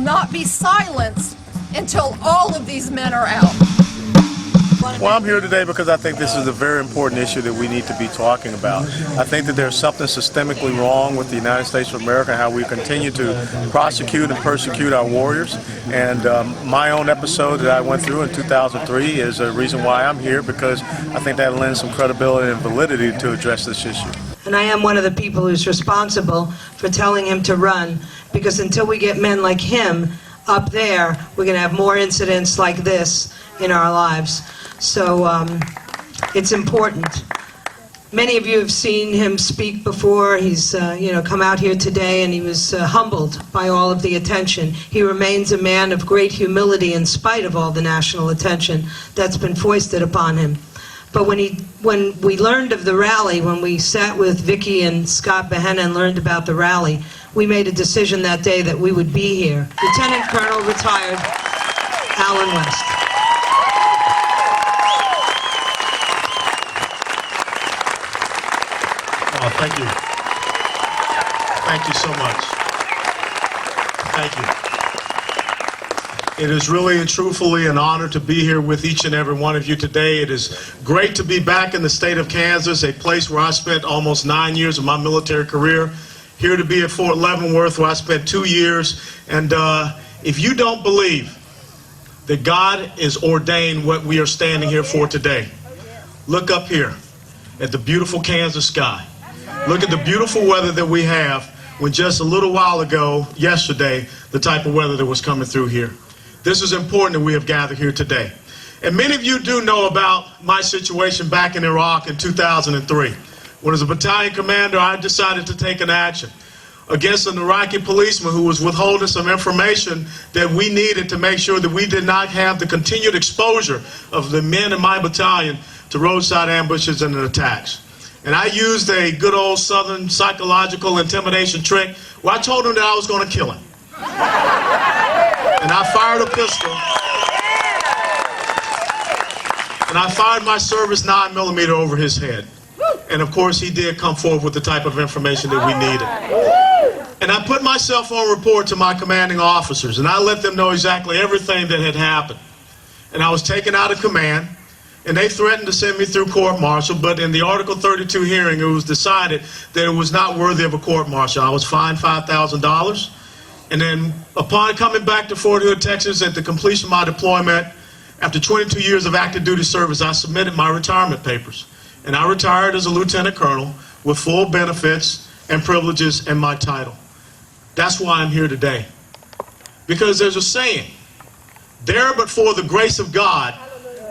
not be silenced until all of these men are out. Well, I'm here today because I think this is a very important issue that we need to be talking about. I think that there's something systemically wrong with the United States of America, how we continue to prosecute and persecute our warriors. And my own episode that I went through in 2003 is a reason why I'm here, because I think that lends some credibility and validity to address this issue. And I am one of the people who's responsible for telling him to run, because until we get men like him up there, we're going to have more incidents like this in our lives. So it's important. Many of you have seen him speak before. He's come out here today, and he was humbled by all of the attention. He remains a man of great humility in spite of all the national attention that's been foisted upon him. But when we learned of the rally, when we sat with Vicki and Scott Behenna and learned about the rally, we made a decision that day that we would be here. Lieutenant Colonel retired Alan West. Oh, thank you. Thank you so much. Thank you. It is really and truthfully an honor to be here with each and every one of you today. It is great to be back in the state of Kansas, a place where I spent almost 9 years of my military career. Here to be at Fort Leavenworth, where I spent 2 years. And if you don't believe that God is ordained what we are standing here for today, look up here at the beautiful Kansas sky. Look at the beautiful weather that we have, when just a little while ago, yesterday, the type of weather that was coming through here. This is important that we have gathered here today. And many of you do know about my situation back in Iraq in 2003. When as a battalion commander, I decided to take an action against an Iraqi policeman who was withholding some information that we needed to make sure that we did not have the continued exposure of the men in my battalion to roadside ambushes and attacks. And I used a good old Southern psychological intimidation trick where I told him that I was going to kill him. And I fired a pistol. And I fired my service 9mm over his head. And of course, he did come forward with the type of information that we needed. And I put my cell phone report to my commanding officers, and I let them know exactly everything that had happened. And I was taken out of command, and they threatened to send me through court-martial, but in the Article 32 hearing, it was decided that it was not worthy of a court-martial. I was fined $5,000. And then upon coming back to Fort Hood, Texas, at the completion of my deployment, after 22 years of active duty service, I submitted my retirement papers. And I retired as a lieutenant colonel with full benefits and privileges and my title. That's why I'm here today. Because there's a saying, there but for the grace of God,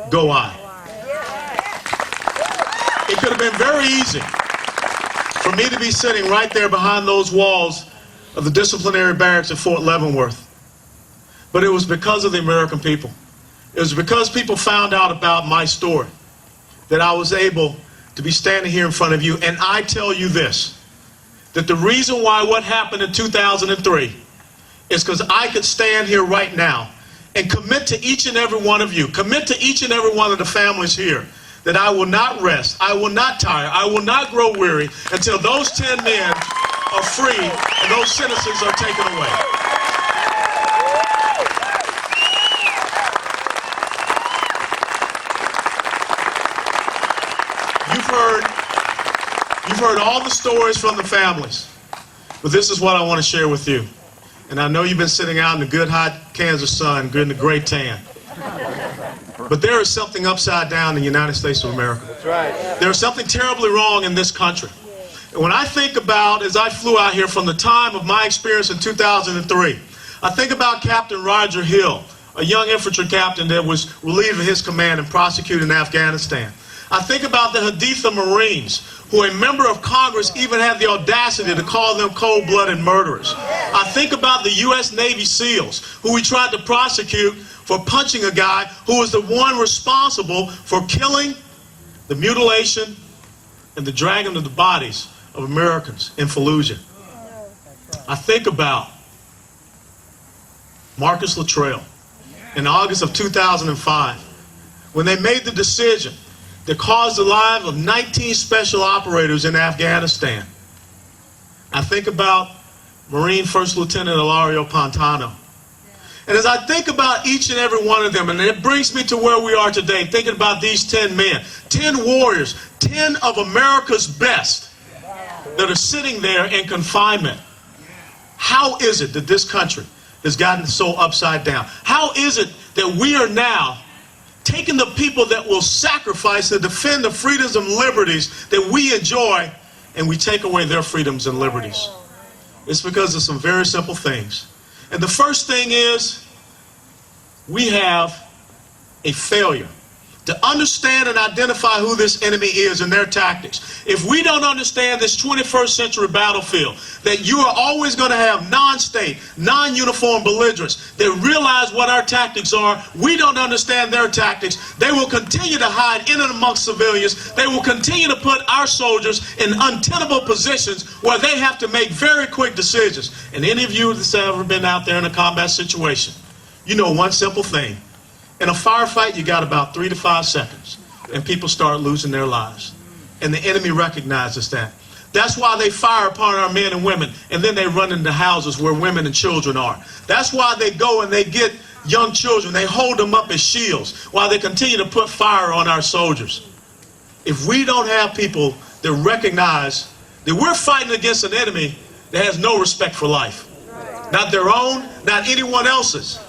go I. It could have been very easy for me to be sitting right there behind those walls of the disciplinary barracks at Fort Leavenworth. But it was because of the American people. It was because people found out about my story that I was able to be standing here in front of you. And I tell you this, that the reason why what happened in 2003 is because I could stand here right now and commit to each and every one of you, commit to each and every one of the families here, that I will not rest, I will not tire, I will not grow weary until those 10 men are free and those sentences are taken away. You've heard all the stories from the families, but this is what I want to share with you. And I know you've been sitting out in the good hot Kansas sun, getting the great tan. But there is something upside down in the United States of America. That's right. There is something terribly wrong in this country. And when I think about, as I flew out here from the time of my experience in 2003, I think about Captain Roger Hill, a young infantry captain that was relieved of his command and prosecuted in Afghanistan. I think about the Haditha Marines, who a member of Congress even had the audacity to call them cold-blooded murderers. I think about the U.S. Navy SEALs, who we tried to prosecute for punching a guy who was the one responsible for killing, the mutilation, and the dragging of the bodies of Americans in Fallujah. I think about Marcus Luttrell in August of 2005, when they made the decision that caused the lives of 19 special operators in Afghanistan. I think about Marine First Lieutenant Ilario Pantano, And as I think about each and every one of them, and it brings me to where we are today, thinking about these 10 men, 10 warriors, 10 of America's best that are sitting there in confinement. How is it that this country has gotten so upside down? How is it that we are now taking the people that will sacrifice to defend the freedoms and liberties that we enjoy, and we take away their freedoms and liberties? It's because of some very simple things. And the first thing is, we have a failure to understand and identify who this enemy is and their tactics. If we don't understand this 21st century battlefield, that you are always going to have non-state, non-uniform belligerents that realize what our tactics are, we don't understand their tactics, they will continue to hide in and amongst civilians. They will continue to put our soldiers in untenable positions where they have to make very quick decisions. And any of you that's ever been out there in a combat situation, you know one simple thing. In a firefight, you got about 3 to 5 seconds, and people start losing their lives. And the enemy recognizes that. That's why they fire upon our men and women, and then they run into houses where women and children are. That's why they go and they get young children, they hold them up as shields while they continue to put fire on our soldiers. If we don't have people that recognize that we're fighting against an enemy that has no respect for life, not their own, not anyone else's,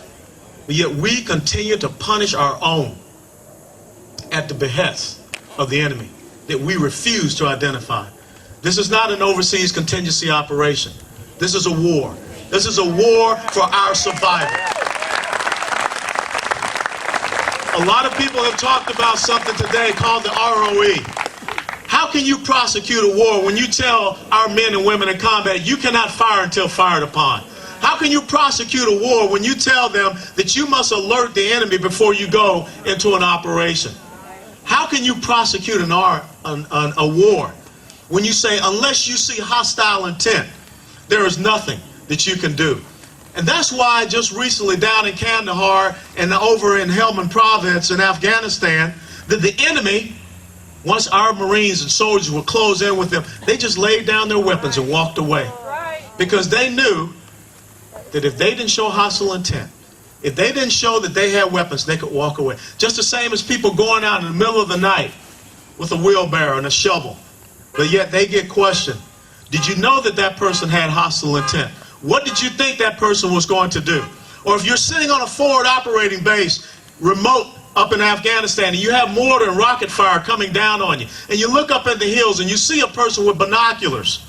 but yet we continue to punish our own at the behest of the enemy that we refuse to identify. This is not an overseas contingency operation. This is a war. This is a war for our survival. A lot of people have talked about something today called the ROE. How can you prosecute a war when you tell our men and women in combat you cannot fire until fired upon? How can you prosecute a war when you tell them that you must alert the enemy before you go into an operation? How can you prosecute a war when you say, unless you see hostile intent, there is nothing that you can do? And that's why just recently down in Kandahar and over in Helmand province in Afghanistan, that the enemy, once our Marines and soldiers would close in with them, they just laid down their weapons and walked away. Because they knew that if they didn't show hostile intent, if they didn't show that they had weapons, they could walk away. Just the same as people going out in the middle of the night with a wheelbarrow and a shovel, but yet they get questioned. Did you know that that person had hostile intent? What did you think that person was going to do? Or if you're sitting on a forward operating base, remote up in Afghanistan, and you have mortar and rocket fire coming down on you, and you look up at the hills and you see a person with binoculars,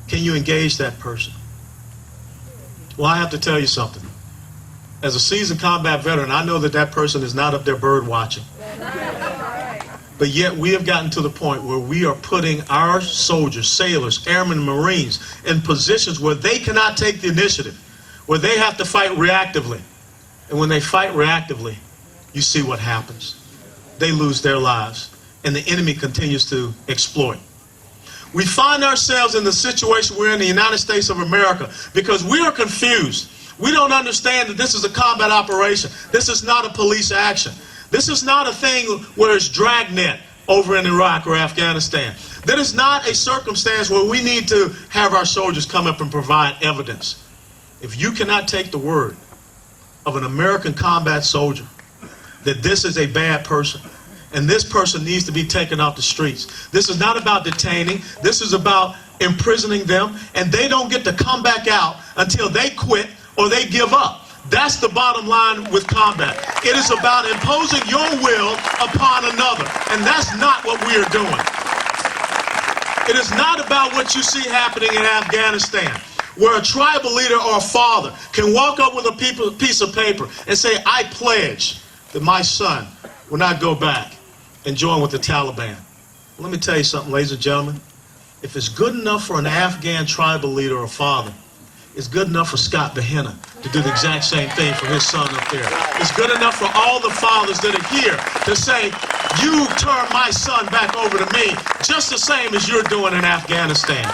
can you engage that person? Well, I have to tell you something. As a seasoned combat veteran, I know that that person is not up there bird watching. But yet we have gotten to the point where we are putting our soldiers, sailors, airmen, and Marines in positions where they cannot take the initiative, where they have to fight reactively. And when they fight reactively, you see what happens. They lose their lives, and the enemy continues to exploit. We find ourselves in the situation we're in the United States of America because we are confused. We don't understand that this is a combat operation. This is not a police action. This is not a thing where it's dragnet over in Iraq or Afghanistan. That is not a circumstance where we need to have our soldiers come up and provide evidence. If you cannot take the word of an American combat soldier that this is a bad person, and this person needs to be taken off the streets. This is not about detaining. This is about imprisoning them, and they don't get to come back out until they quit or they give up. That's the bottom line with combat. It is about imposing your will upon another, and that's not what we are doing. It is not about what you see happening in Afghanistan, where a tribal leader or a father can walk up with a piece of paper and say, I pledge that my son will not go back and join with the Taliban. Let me tell you something, ladies and gentlemen. If it's good enough for an Afghan tribal leader or father, it's good enough for Scott Behenna to do the exact same thing for his son up there. It's good enough for all the fathers that are here to say, you turn my son back over to me just the same as you're doing in Afghanistan.